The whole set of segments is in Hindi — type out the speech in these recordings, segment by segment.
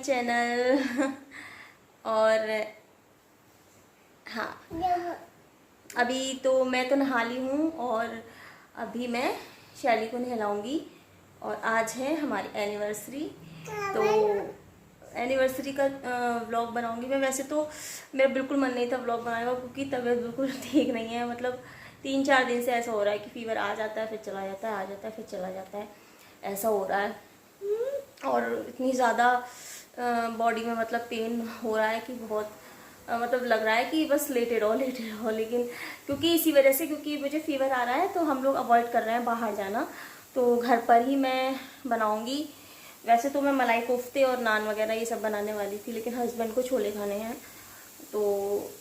चैनल। और हाँ, अभी तो मैं तो नहा ली हूँ और अभी मैं शैली को नहलाऊंगी। और आज है हमारी एनिवर्सरी, तो एनिवर्सरी का व्लॉग बनाऊंगी मैं। वैसे तो मेरा बिल्कुल मन नहीं था व्लॉग बनाने का, क्योंकि तबीयत बिल्कुल ठीक नहीं है। मतलब 3-4 दिन से ऐसा हो रहा है कि फीवर आ जाता है फिर चला जाता है, आ जाता है फिर चला जाता है, ऐसा हो रहा है। और इतनी ज़्यादा बॉडी में मतलब पेन हो रहा है कि बहुत मतलब लग रहा है कि बस लेटे रहो। लेकिन क्योंकि इसी वजह से, क्योंकि मुझे फीवर आ रहा है तो हम लोग अवॉइड कर रहे हैं बाहर जाना, तो घर पर ही मैं बनाऊंगी। वैसे तो मैं मलाई कोफ्ते और नान वगैरह ये सब बनाने वाली थी, लेकिन हस्बैंड को छोले खाने हैं, तो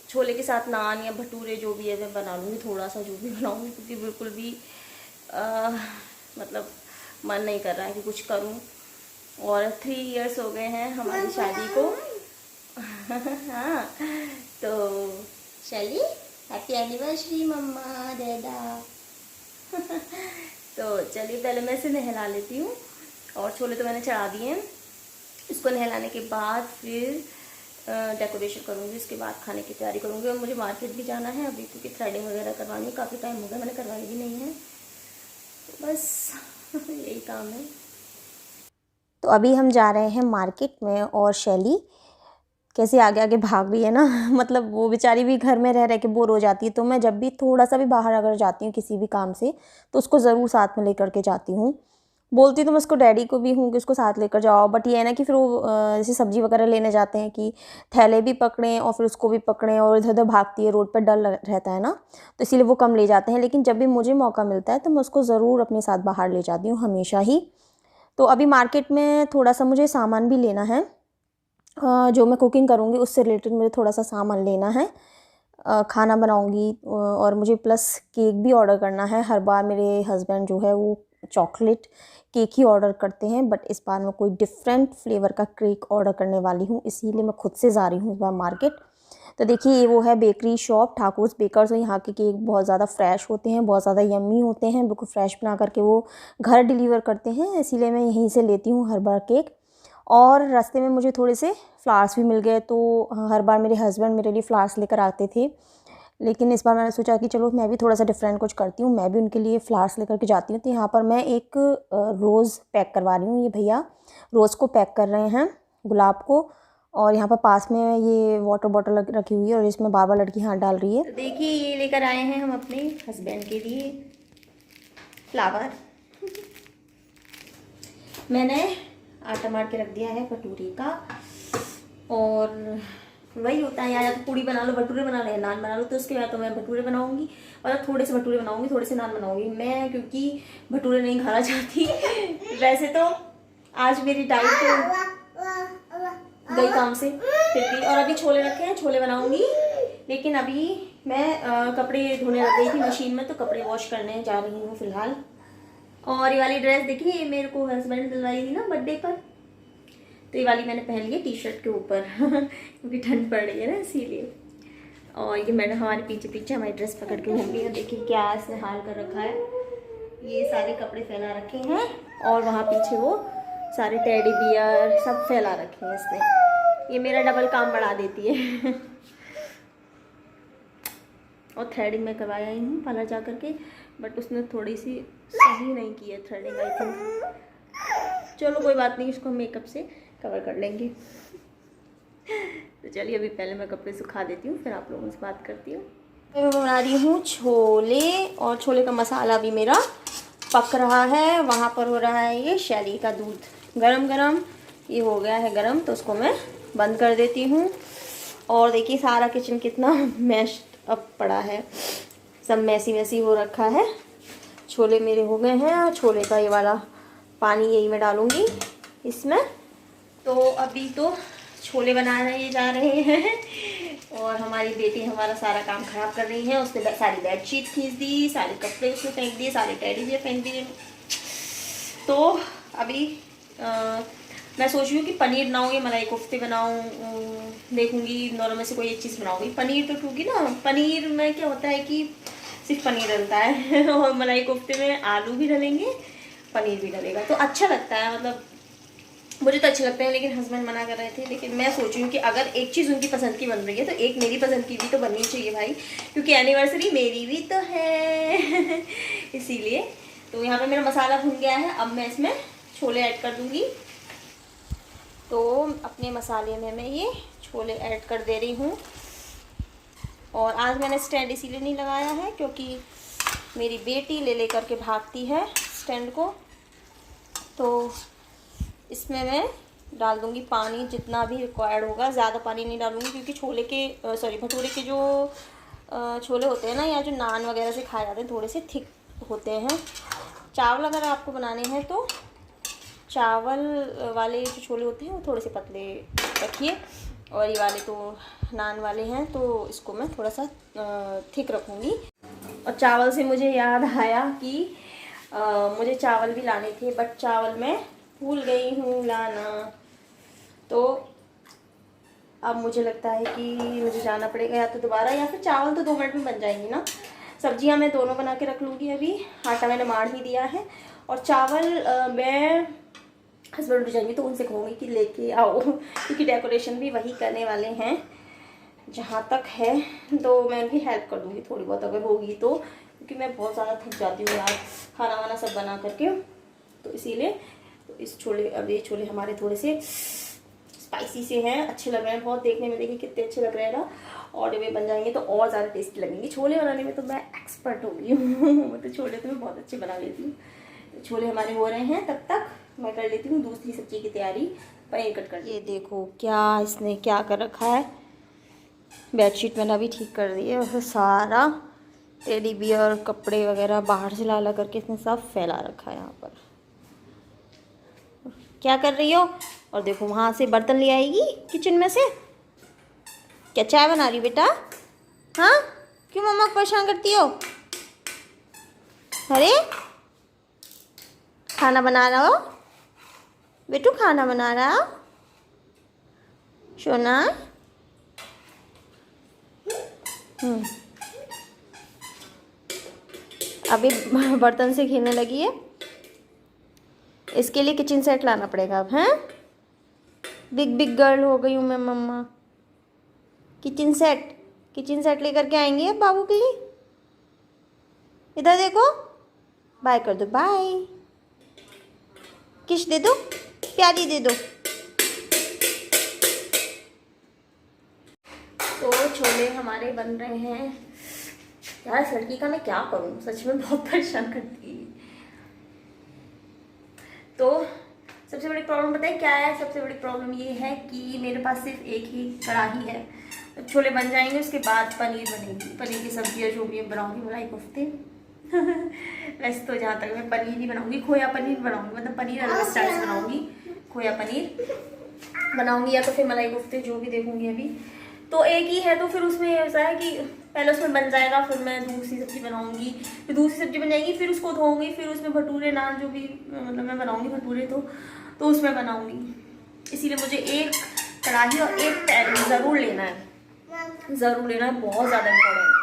छोले के साथ नान या भटूरे जो भी है मैं बना लूँगी, थोड़ा सा जो भी बनाऊँगी, क्योंकि बिल्कुल भी मतलब मन नहीं कर रहा है कि कुछ करूँ। और 3 इयर्स हो गए हैं हमारी शादी को। हाँ, तो शैली हैप्पी एनिवर्सरी मम्मा डैडा। तो चलिए पहले मैं इसे नहला लेती हूँ, और छोले तो मैंने चढ़ा दिए हैं। इसको नहलाने के बाद फिर डेकोरेशन करूँगी, इसके बाद खाने की तैयारी करूँगी। और मुझे मार्केट भी जाना है अभी, क्योंकि थ्रेडिंग वगैरह करवानी है, काफ़ी टाइम हो गया मैंने करवाई भी नहीं है, तो बस यही काम है। तो अभी हम जा रहे हैं मार्केट में, और शैली कैसे आगे आगे भाग रही है ना। मतलब वो बेचारी भी घर में रह के बोर हो जाती है, तो मैं जब भी थोड़ा सा भी बाहर अगर जाती हूँ किसी भी काम से, तो उसको ज़रूर साथ में लेकर के जाती हूँ। बोलती तो मैं उसको डैडी को भी हूँ कि उसको साथ लेकर जाओ, बट ये है ना कि फिर वो जैसे सब्जी वगैरह लेने जाते हैं कि थैले भी पकड़ें और फिर उसको भी पकड़ें, और इधर उधर भागती है, रोड पर डर रहता है ना, तो इसीलिए वो कम ले जाते हैं। लेकिन जब भी मुझे मौका मिलता है तो मैं उसको ज़रूर अपने साथ बाहर ले जाती हूँ, हमेशा ही। तो अभी मार्केट में थोड़ा सा मुझे सामान भी लेना है, जो मैं कुकिंग करूँगी उससे रिलेटेड मुझे थोड़ा सा सामान लेना है। खाना बनाऊँगी, और मुझे प्लस केक भी ऑर्डर करना है। हर बार मेरे हस्बैंड जो है वो चॉकलेट केक ही ऑर्डर करते हैं, बट इस बार मैं कोई डिफरेंट फ्लेवर का केक ऑर्डर करने वाली हूँ, इसीलिए मैं खुद से जा रही हूँ इस बार मार्केट। तो देखिए ये वो है बेकरी शॉप ठाकुर्स बेकर्स, और यहाँ के केक बहुत ज़्यादा फ्रेश होते हैं, बहुत ज़्यादा यम्मी होते हैं, बिल्कुल फ्रेश बना करके वो घर डिलीवर करते हैं, इसीलिए मैं यहीं से लेती हूँ हर बार केक। और रास्ते में मुझे थोड़े से फ्लावर्स भी मिल गए, तो हर बार मेरे हस्बैंड मेरे लिए फ्लावर्स लेकर आते थे, लेकिन इस बार मैंने सोचा कि चलो मैं भी थोड़ा सा डिफरेंट कुछ करती हूँ, मैं भी उनके लिए फ्लावर्स लेकर के जाती हूँ। तो यहाँ पर मैं एक रोज़ पैक करवा रही हूँ, ये भैया रोज़ को पैक कर रहे हैं, गुलाब को। और यहाँ पर पास में ये वाटर बॉटल रखी हुई है, और इसमें बार बार लड़की हाथ डाल रही है। तो देखिए ये लेकर आए हैं हम अपने हस्बैंड के लिए फ्लावर। मैंने आटा मार के रख दिया है भटूरे का, और वही होता है या तो पूड़ी बना लो, भटूरे बना लो, या नान बना लो। तो उसके बाद तो मैं भटूरे बनाऊंगी, और थोड़े से भटूरे बनाऊंगी, थोड़े से नान बनाऊंगी मैं, क्योंकि भटूरे नहीं खाना चाहती। वैसे तो आज मेरी डाइट गई काम से फिर भी, और अभी छोले रखे हैं, छोले बनाऊंगी। लेकिन अभी मैं कपड़े धोने लग गई थी मशीन में, तो कपड़े वॉश करने जा रही हूँ फिलहाल। और ये वाली ड्रेस देखिए, ये मेरे को हस्बैंड दिलवाई थी ना बर्थडे पर, तो ये वाली मैंने पहन ली है टी शर्ट के ऊपर क्योंकि ठंड पड़ रही है ना, इसीलिए। और ये मैंने हमारे पीछे पीछे हमारी ड्रेस पकड़ के घूम रही है। देखिए क्या इसने हाल कर रखा है, ये सारे कपड़े फैला रखे हैं, और वहाँ पीछे वो सारे टेडी बियर सब फैला रखे हैं इसने। ये मेरा डबल काम बढ़ा देती है। और थ्रेडिंग मैं करवाया ही हूँ पार्लर जा करके, बट उसने थोड़ी सी सही नहीं की है थ्रेडिंग, आई थिंक। चलो कोई बात नहीं, इसको मेकअप से कवर कर लेंगे। तो चलिए अभी पहले मैं कपड़े सुखा देती हूँ, फिर आप लोगों से बात करती हूँ। मैं बना रही हूँ छोले, और छोले का मसाला भी मेरा पक रहा है। वहाँ पर हो रहा है ये शैली का दूध गरम गरम, ये हो गया है गरम, तो उसको मैं बंद कर देती हूँ। और देखिए सारा किचन कितना मैश्ड अप पड़ा है, सब मैसी मैसी हो रखा है। छोले मेरे हो गए हैं, और छोले का ये वाला पानी यही मैं डालूँगी इसमें। तो अभी तो छोले बनाने जा रहे हैं, और हमारी बेटी हमारा सारा काम ख़राब कर रही है। उसने सारी बेडशीट खींच दी, सारे कपड़े उसने फेंक दिए, सारे टेडी बियर फेंक दिए। तो अभी मैं सोच रही हूँ कि पनीर बनाऊँ या मलाई कोफ्ते बनाऊँ, देखूँगी दोनों में से कोई एक चीज़ बनाऊँगी। पनीर तो क्योंकि ना पनीर में क्या होता है कि सिर्फ पनीर डलता है और मलाई कोफ्ते में आलू भी डलेंगे, पनीर भी डलेगा, तो अच्छा लगता है। मतलब मुझे तो अच्छे लगते हैं, लेकिन हस्बैंड मना कर रहे थे। लेकिन मैं सोच रही हूँ कि अगर एक चीज़ उनकी पसंद की बन रही है तो एक मेरी पसंद की भी तो बननी चाहिए भाई, क्योंकि एनिवर्सरी मेरी भी तो है इसीलिए। तो यहाँ पे मेरा मसाला भुन गया है, अब मैं इसमें छोले ऐड कर दूँगी। तो अपने मसाले में मैं ये छोले ऐड कर दे रही हूँ। और आज मैंने स्टैंड इसीलिए नहीं लगाया है क्योंकि मेरी बेटी ले ले करके भागती है स्टैंड को। तो इसमें मैं डाल दूँगी पानी जितना भी रिक्वायर्ड होगा, ज़्यादा पानी नहीं डालूँगी क्योंकि छोले के भटूरे के जो छोले होते हैं ना, या जो नान वगैरह से खाए जाते हैं, थोड़े से थिक होते हैं। चावल अगर आपको बनाने हैं तो चावल वाले जो छोले होते हैं वो थोड़े से पतले रखिए, और ये वाले तो नान वाले हैं तो इसको मैं थोड़ा सा थिक रखूँगी। और चावल से मुझे याद आया कि मुझे चावल भी लाने थे, बट चावल मैं भूल गई हूँ लाना। तो अब मुझे लगता है कि मुझे जाना पड़ेगा, या तो दोबारा, या फिर चावल तो 2 मिनट में बन जाएंगी ना। सब्जियां मैं दोनों बना के रख लूँगी, अभी आटा मैंने मार ही दिया है। और चावल मैं हस्बैंड उठ जाएंगे तो उनसे कहूँगी कि लेके आओ क्योंकि डेकोरेशन भी वही करने वाले हैं जहाँ तक है। तो मैं उनकी हेल्प कर दूँगी थोड़ी बहुत अगर होगी तो, क्योंकि मैं बहुत ज़्यादा थक जाती हूँ यार खाना वाना सब बना करके। तो इसीलिए तो इस छोले, अब ये छोले हमारे थोड़े से स्पाइसी से हैं, अच्छे लग रहे हैं बहुत देखने में। देखिए कितने अच्छे लग रहे हैं ना, और जब ये बन जाएंगे तो और ज़्यादा टेस्टी लगेंगे। छोले बनाने में तो मैं एक्सपर्ट हो गई हूँ तो छोले तो मैं बहुत अच्छे बना लेती हूँ। तो छोले हमारे हो रहे हैं, तब तक मैं कर लेती हूँ दूसरी सब्जी की तैयारी, पनीर कट कर। ये देखो क्या इसने क्या कर रखा है, बेडशीट मैंने अभी ठीक कर दी है, और सारा टेडी बियर कपड़े वगैरह बाहर से ला करके इसने सब फैला रखा है यहाँ पर। क्या कर रही हो? और देखो वहाँ से बर्तन ले आएगी किचन में से। क्या चाय बना रही बेटा? हाँ, क्यों मम्मा को परेशान करती हो? अरे खाना बना रहा हो बेटू, खाना बना रहा हो सोना? अभी बर्तन से खेलने लगी है, इसके लिए किचन सेट लाना पड़ेगा अब। हैं, बिग बिग गर्ल हो गई हूँ मैं मम्मा। किचन सेट लेकर के आएंगे अब बाबू के लिए। इधर देखो, बाय कर दो, बाय। किस दे दो, प्यारी दे दो। तो छोले हमारे बन रहे हैं यार। इस लड़की का मैं क्या करूँ, सच में बहुत परेशान करती है। तो सबसे बड़ी प्रॉब्लम बताइए क्या है? सबसे बड़ी प्रॉब्लम ये है कि मेरे पास सिर्फ एक ही कढ़ाई है। तो छोले बन जाएंगे, उसके बाद पनीर बनेगी, पनीर की सब्जियाँ जो भी बनाऊंगी मलाई कोफ्ते वैसे तो जहाँ तक मैं पनीर ही बनाऊंगी, खोया पनीर बनाऊंगी, मतलब पनीर अलग स्टाइल से बनाऊंगी, खोया पनीर बनाऊंगी या तो फिर मलाई कोफ्ते, जो भी देखूंगी अभी। तो एक ही है तो फिर उसमें ऐसा है कि पहले उसमें बन जाएगा, फिर मैं दूसरी सब्जी बनाऊंगी, फिर दूसरी सब्जी बन जाएगी, फिर उसको धोऊंगी, फिर उसमें भटूरे नान जो भी मतलब मैं बनाऊंगी भटूरे तो उसमें बनाऊंगी। इसीलिए मुझे एक कढ़ाई और एक पैन ज़रूर लेना है, बहुत ज़्यादा इम्पोर्टेंट।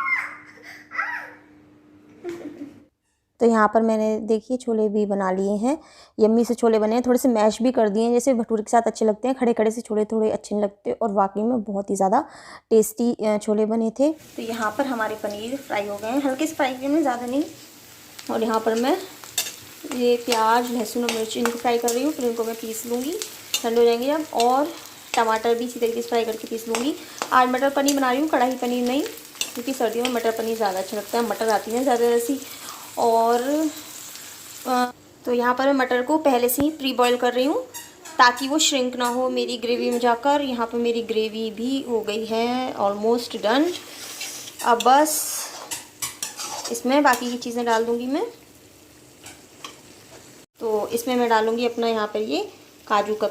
तो यहाँ पर मैंने देखिए छोले भी बना लिए हैं, यम्मी से छोले बने हैं, थोड़े से मैश भी कर दिए हैं, जैसे भटूरे के साथ अच्छे लगते हैं। खड़े खड़े से छोले थोड़े अच्छे नहीं लगते, और वाकई में बहुत ही ज़्यादा टेस्टी छोले बने थे। तो यहाँ पर हमारे पनीर फ्राई हो गए हैं, हल्के से फ्राई किए हैं, ज़्यादा नहीं। और यहाँ पर मैं ये प्याज लहसुन और मिर्च इनको फ्राई कर रही हूँ, फिर इनको मैं पीस लूँगी, ठंडे हो जाएंगे जब। और टमाटर भी इसी तरीके से फ्राई करके पीस लूँगी। आज मटर पनीर बना रही हूँ, कढ़ाई पनीर नहीं, क्योंकि सर्दियों में मटर पनीर ज़्यादा अच्छा लगता है, मटर आती है ज़्यादा ऐसी। और तो यहाँ पर मैं मटर को पहले से ही प्री बॉईल कर रही हूँ ताकि वो श्रिंक ना हो मेरी ग्रेवी में जाकर। यहाँ पर मेरी ग्रेवी भी हो गई है ऑलमोस्ट डन। अब बस इसमें बाकी की चीज़ें डाल दूँगी मैं। तो इसमें मैं डालूँगी अपना यहाँ पर ये काजू का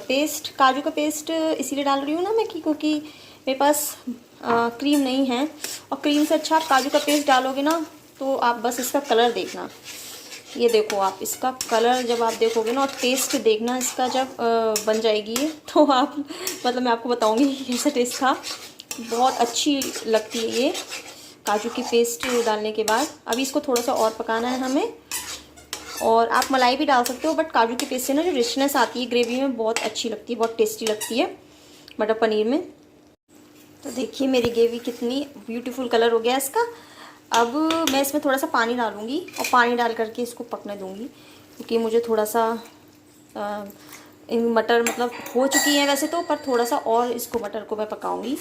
पेस्ट इसीलिए डाल रही हूँ ना मैं क्योंकि मेरे पास क्रीम नहीं है, और क्रीम से अच्छा आप काजू का पेस्ट डालोगे ना तो आप बस इसका कलर देखना। ये देखो आप इसका कलर जब आप देखोगे ना, और टेस्ट देखना इसका जब बन जाएगी ये, तो आप मतलब मैं आपको बताऊंगी कैसा टेस्ट था। बहुत अच्छी लगती है ये काजू की पेस्ट डालने के बाद। अभी इसको थोड़ा सा और पकाना है हमें, और आप मलाई भी डाल सकते हो, बट काजू के पेस्ट से ना जो रिचनेस आती है ग्रेवी में बहुत अच्छी लगती है, बहुत टेस्टी लगती है मटर पनीर में। तो देखिए मेरी ग्रेवी कितनी ब्यूटीफुल कलर हो गया इसका। अब मैं इसमें थोड़ा सा पानी डालूँगी और पानी डाल करके इसको पकने दूँगी, क्योंकि मुझे थोड़ा सा मटर मतलब हो चुकी है वैसे तो, पर थोड़ा सा और इसको मटर को मैं पकाऊंगी।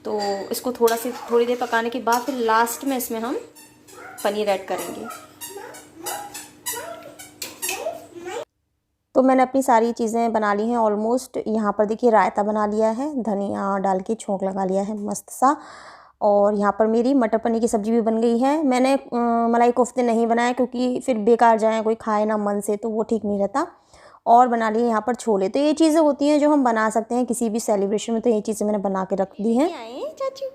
तो इसको थोड़ी देर पकाने के बाद फिर लास्ट में इसमें हम पनीर ऐड करेंगे। तो मैंने अपनी सारी चीज़ें बना ली हैं ऑलमोस्ट। यहाँ पर देखिए रायता बना लिया है, धनिया डाल के छोंक लगा लिया है मस्त सा। और यहाँ पर मेरी मटर पनीर की सब्ज़ी भी बन गई है। मैंने मलाई कोफ्ते नहीं बनाए क्योंकि फिर बेकार जाए, कोई खाए ना मन से, तो वो ठीक नहीं रहता। और बना लिए यहाँ पर छोले। तो ये चीज़ें होती हैं जो हम बना सकते हैं किसी भी सेलिब्रेशन में, तो ये चीज़ें मैंने बना के रख दी हैं। आए चाचू,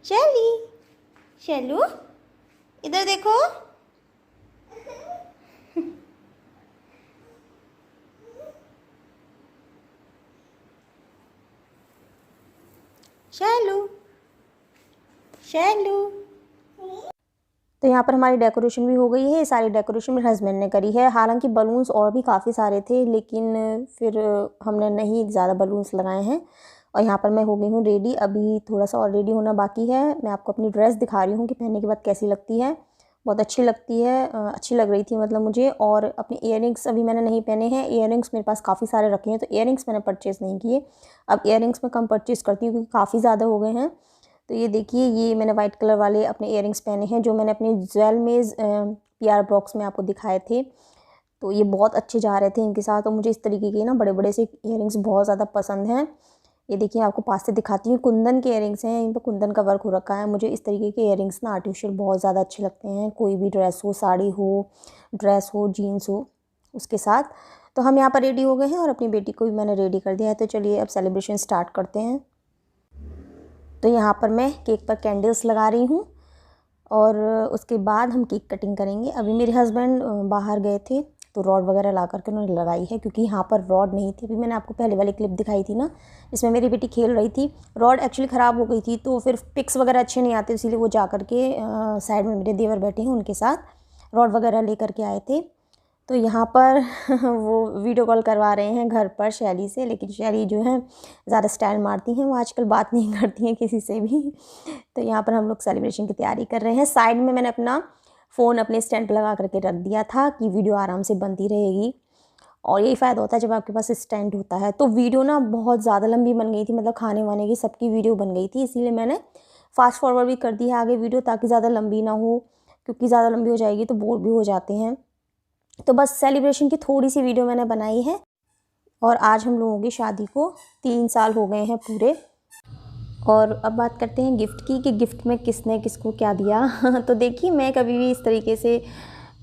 शैली, शैलू इधर देखो। शैलू, शैलू। तो यहाँ पर हमारी डेकोरेशन भी हो गई है। सारी डेकोरेशन मेरे हस्बैंड ने करी है। हालांकि बलून्स और भी काफ़ी सारे थे, लेकिन फिर हमने नहीं ज़्यादा बलून्स लगाए हैं। और यहाँ पर मैं हो गई हूँ रेडी। अभी थोड़ा सा और रेडी होना बाकी है। मैं आपको अपनी ड्रेस दिखा रही हूँ कि पहनने के बाद कैसी लगती है। बहुत अच्छी लगती है, अच्छी लग रही थी मतलब मुझे। और अपने इयररिंग्स अभी मैंने नहीं पहने हैं। इयररिंग्स मेरे पास काफ़ी सारे रखे हैं, तो इयररिंग्स मैंने परचेज़ नहीं किए। अब इयररिंग्स मैं कम परचेज़ करती हूँ क्योंकि काफ़ी ज़्यादा हो गए हैं। तो ये देखिए, ये मैंने वाइट कलर वाले अपने इयररिंग्स पहने हैं जो मैंने अपने ज्वेल मेज़ PR बॉक्स में आपको दिखाए थे। तो ये बहुत अच्छे जा रहे थे इनके साथ। और मुझे इस तरीके के ना बड़े बड़े से इयररिंग्स बहुत ज़्यादा पसंद हैं। ये देखिए आपको पास से दिखाती हूँ, कुंदन के इयररिंग्स हैं, इन पर कुंदन का वर्क हो रखा है। मुझे इस तरीके के इयररिंग्स ना आर्टिफिशियल बहुत ज़्यादा अच्छे लगते हैं, कोई भी ड्रेस हो, साड़ी हो, ड्रेस हो, जीन्स हो, उसके साथ। तो हम यहाँ पर रेडी हो गए हैं और अपनी बेटी को भी मैंने रेडी कर दिया है। तो चलिए अब सेलिब्रेशन स्टार्ट करते हैं। तो यहाँ पर मैं केक पर कैंडल्स लगा रही हूँ और उसके बाद हम केक कटिंग करेंगे। अभी मेरे हस्बैंड बाहर गए थे तो रॉड वगैरह ला करके उन्होंने लगाई है, क्योंकि यहाँ पर रॉड नहीं थी। अभी मैंने आपको पहले वाली क्लिप दिखाई थी ना, इसमें मेरी बेटी खेल रही थी, रॉड एक्चुअली ख़राब हो गई थी, तो फिर पिक्स वगैरह अच्छे नहीं आते, इसीलिए वो जा कर के साइड में मेरे देवर बैठे हैं, उनके साथ रॉड वगैरह ले करके आए थे। तो यहाँ पर वो वीडियो कॉल करवा रहे हैं घर पर शैली से, लेकिन शैली जो है ज़्यादा स्टाइल मारती हैं, वो आजकल बात नहीं करती हैं किसी से भी। तो यहाँ पर हम लोग सेलिब्रेशन की तैयारी कर रहे हैं। साइड में मैंने अपना फ़ोन अपने स्टैंड पर लगा करके रख दिया था कि वीडियो आराम से बनती रहेगी। और यही फ़ायदा होता है जब आपके पास स्टैंड होता है। तो वीडियो ना बहुत ज़्यादा लंबी बन गई थी, मतलब खाने वाने की सबकी वीडियो बन गई थी, इसीलिए मैंने फास्ट फॉरवर्ड भी कर दी है आगे वीडियो, ताकि ज़्यादा लंबी ना हो, क्योंकि ज़्यादा लंबी हो जाएगी तो बोर भी हो जाते हैं। तो बस सेलिब्रेशन की थोड़ी सी वीडियो मैंने बनाई है। और आज हम लोगों की शादी को 3 साल हो गए हैं पूरे। और अब बात करते हैं गिफ्ट की, कि गिफ्ट में किसने किसको क्या दिया। तो देखिए, मैं कभी भी इस तरीके से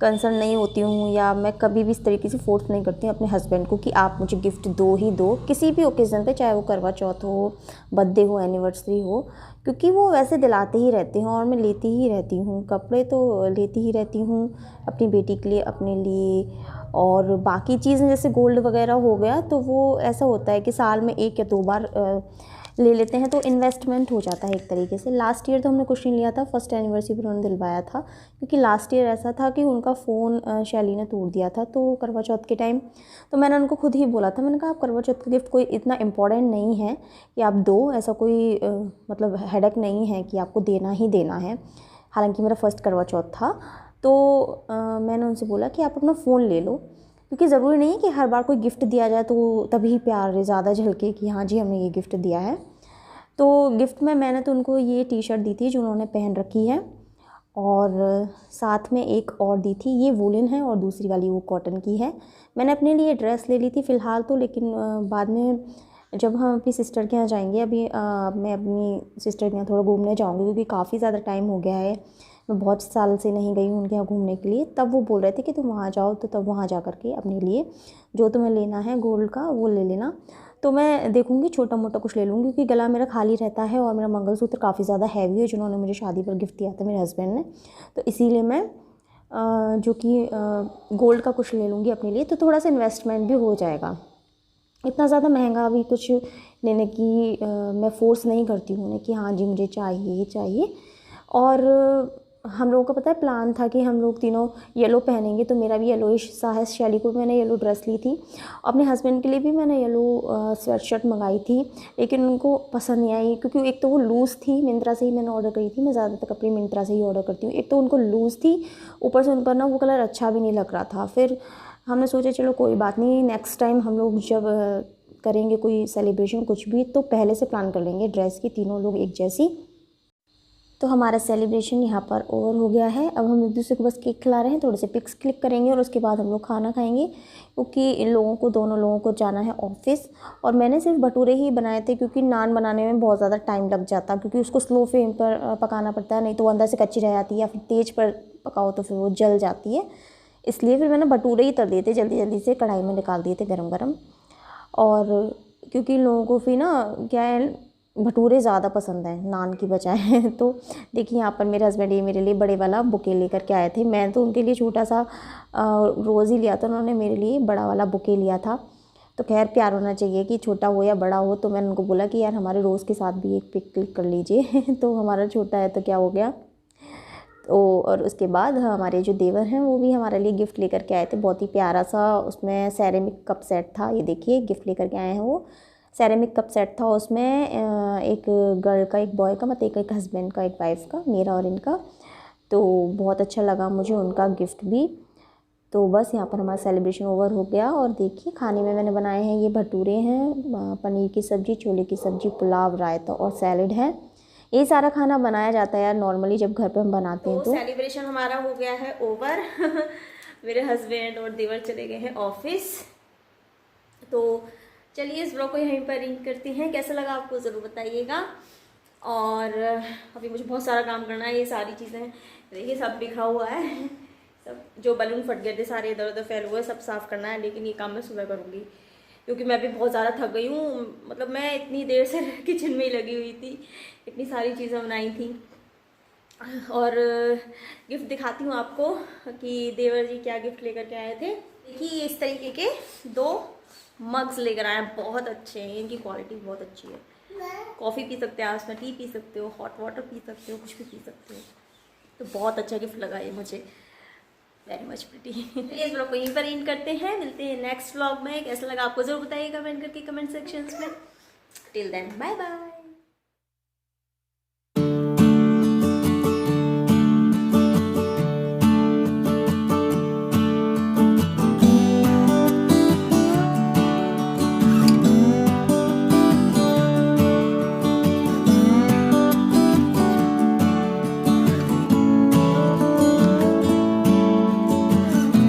कंसर्न नहीं होती हूँ, या मैं कभी भी इस तरीके से फोर्स नहीं करती हूँ अपने हस्बैंड को कि आप मुझे गिफ्ट दो ही दो, किसी भी ओकेज़न पे, चाहे वो करवा चौथ हो, बर्थडे हो, एनिवर्सरी हो, क्योंकि वो वैसे दिलाते ही रहते हैं और मैं लेती ही रहती हूँ। कपड़े तो लेती ही रहती हूँ अपनी बेटी के लिए, अपने लिए। और बाकी चीज़ें जैसे गोल्ड वगैरह हो गया, तो वो ऐसा होता है कि साल में 1 या 2 बार ले लेते हैं, तो इन्वेस्टमेंट हो जाता है एक तरीके से। लास्ट ईयर तो हमने कुछ नहीं लिया था, फर्स्ट एनिवर्सरी पर उन्होंने दिलवाया था, क्योंकि लास्ट ईयर ऐसा था कि उनका फ़ोन शैली ने तोड़ दिया था, तो करवा चौथ के टाइम। तो मैंने उनको खुद ही बोला था, मैंने कहा आप करवा चौथ का गिफ्ट कोई इतना इंपॉर्टेंट नहीं है कि आप दो, ऐसा कोई मतलब हेडेक नहीं है कि आपको देना ही देना है। हालांकि मेरा फर्स्ट करवा चौथ था, तो मैंने उनसे बोला कि आप अपना फ़ोन ले लो, क्योंकि ज़रूरी नहीं है कि हर बार कोई गिफ्ट दिया जाए तो तभी प्यार ज़्यादा झलके कि हाँ जी हमने ये गिफ्ट दिया है। तो गिफ्ट में मैंने तो उनको ये टी-शर्ट दी थी जो उन्होंने पहन रखी है, और साथ में एक और दी थी, ये वूलन है और दूसरी वाली वो कॉटन की है। मैंने अपने लिए ड्रेस ले ली थी फ़िलहाल तो, लेकिन बाद में जब हम अपनी सिस्टर के यहाँ जाएंगे, अभी मैं अपनी सिस्टर के यहाँ थोड़ा घूमने जाऊँगी, क्योंकि काफ़ी ज़्यादा टाइम हो गया है, मैं बहुत साल से नहीं गई हूँ उनके यहाँ घूमने के लिए। तब वो बोल रहे थे कि तुम वहाँ जाओ, तो तब वहाँ जा कर के अपने लिए जो तुम्हें लेना है गोल्ड का वो ले लेना। तो मैं देखूँगी, छोटा मोटा कुछ ले लूँगी, क्योंकि गला मेरा खाली रहता है और मेरा मंगलसूत्र काफ़ी ज़्यादा हैवी है, जिन्होंने मुझे शादी पर गिफ्ट दिया था मेरे हस्बैंड ने। तो इसीलिए मैं जो कि गोल्ड का कुछ ले लूँगी अपने लिए, तो थोड़ा सा इन्वेस्टमेंट भी हो जाएगा। इतना ज़्यादा महंगा भी कुछ लेने की मैं फ़ोर्स नहीं करती हूँ उन्हें कि हाँ जी मुझे चाहिए ही चाहिए। और हम लोगों का पता है प्लान था कि हम लोग तीनों येलो पहनेंगे, तो मेरा भी येलोइश सा है। शैली को भी मैंने येलो ड्रेस ली थी, अपने हस्बैंड के लिए भी मैंने येलो स्वेट शर्ट मंगाई थी, लेकिन उनको पसंद नहीं आई क्योंकि एक तो वो लूज़ थी, मिंत्रा से ही मैंने ऑर्डर करी थी। मैं ज़्यादातर कपड़े मिंत्रा से ही ऑर्डर करती हूँ। एक तो उनको लूज़ थी, ऊपर से उन पर ना वो कलर अच्छा भी नहीं लग रहा था। फिर हमने सोचा चलो कोई बात नहीं, नेक्स्ट टाइम हम लोग जब करेंगे कोई सेलिब्रेशन कुछ भी, तो पहले से प्लान कर लेंगे ड्रेस की, तीनों लोग एक जैसी। तो हमारा सेलिब्रेशन यहाँ पर ओवर हो गया है। अब हम एक दूसरे को बस केक खिला रहे हैं, थोड़े से पिक्स क्लिक करेंगे और उसके बाद हम लोग खाना खाएंगे, क्योंकि इन लोगों को, दोनों लोगों को जाना है ऑफिस। और मैंने सिर्फ भटूरे ही बनाए थे क्योंकि नान बनाने में बहुत ज़्यादा टाइम लग जाता, क्योंकि उसको स्लो फ्लेम पर पकाना पड़ता है, नहीं तो वो अंदर से कच्ची रह जाती है, या फिर तेज़ पर पकाओ तो फिर वो जल जाती है। इसलिए फिर मैंने भटूरे ही तल दिए थे, जल्दी जल्दी से कढ़ाई में निकाल दिए थे गरम गरम। और क्योंकि लोगों को फिर ना क्या है, भटूरे ज़्यादा पसंद हैं नान की बजाय। तो देखिए यहाँ पर मेरे हस्बैंड ये मेरे लिए बड़े वाला बुके लेकर के आए थे। मैं तो उनके लिए छोटा सा रोज़ ही लिया था, उन्होंने मेरे लिए बड़ा वाला बुके लिया था। तो खैर प्यार होना चाहिए कि छोटा हो या बड़ा हो। तो मैंने उनको बोला कि यार हमारे रोज़ के साथ भी एक पिक क्लिक कर लीजिए। तो हमारा छोटा है तो क्या हो गया। तो और उसके बाद हमारे जो देवर हैं वो भी हमारे लिए गिफ्ट लेकर के आए थे, बहुत ही प्यारा सा। उसमें सेरेमिक कप सेट था, ये देखिए गिफ्ट लेकर के आए हैं वो। सेरेमिक कप सेट था, उसमें एक गर्ल का, एक बॉय का, मतलब एक हस्बैंड का, एक वाइफ का, मेरा और इनका। तो बहुत अच्छा लगा मुझे उनका गिफ्ट भी। तो बस यहाँ पर हमारा सेलिब्रेशन ओवर हो गया। और देखिए खाने में मैंने बनाए हैं, ये भटूरे हैं, पनीर की सब्ज़ी, छोले की सब्ज़ी, पुलाव, रायता और सैलड है। ये सारा खाना बनाया जाता है यार नॉर्मली जब घर पे हम बनाते हैं। तो सेलिब्रेशन हमारा हो गया है ओवर। मेरे हस्बैंड और देवर चले गए हैं ऑफिस। तो चलिए इस ब्लॉग को यहीं पर एंड करते हैं। कैसा लगा आपको ज़रूर बताइएगा। और अभी मुझे बहुत सारा काम करना है। ये सारी चीज़ें देखिए सब बिखरा हुआ है, सब जो बलून फट गए थे सारे इधर उधर फैल हुए, सब साफ़ करना है। लेकिन ये काम मैं सुबह करूँगी क्योंकि मैं भी बहुत ज़्यादा थक गई हूँ। मतलब मैं इतनी देर से किचन में ही लगी हुई थी, इतनी सारी चीज़ें बनाई थी। और गिफ्ट दिखाती हूँ आपको कि देवर जी क्या गिफ्ट लेकर के आए थे। देखिए इस तरीके के 2 मग्स लेकर आए हैं, बहुत अच्छे हैं, इनकी क्वालिटी बहुत अच्छी है। कॉफ़ी पी सकते हैं, उसमें टी पी सकते हो, हॉट वाटर पी सकते हो, कुछ भी पी सकते हो। तो बहुत अच्छा गिफ्ट लगा ये मुझे, वेरी मच प्रिटी। इस ब्लॉग को यहीं पर एंड करते हैं, मिलते हैं नेक्स्ट ब्लॉग में। कैसा लगा आपको ज़रूर बताइए कमेंट करके कमेंट सेक्शंस में। Till then bye bye.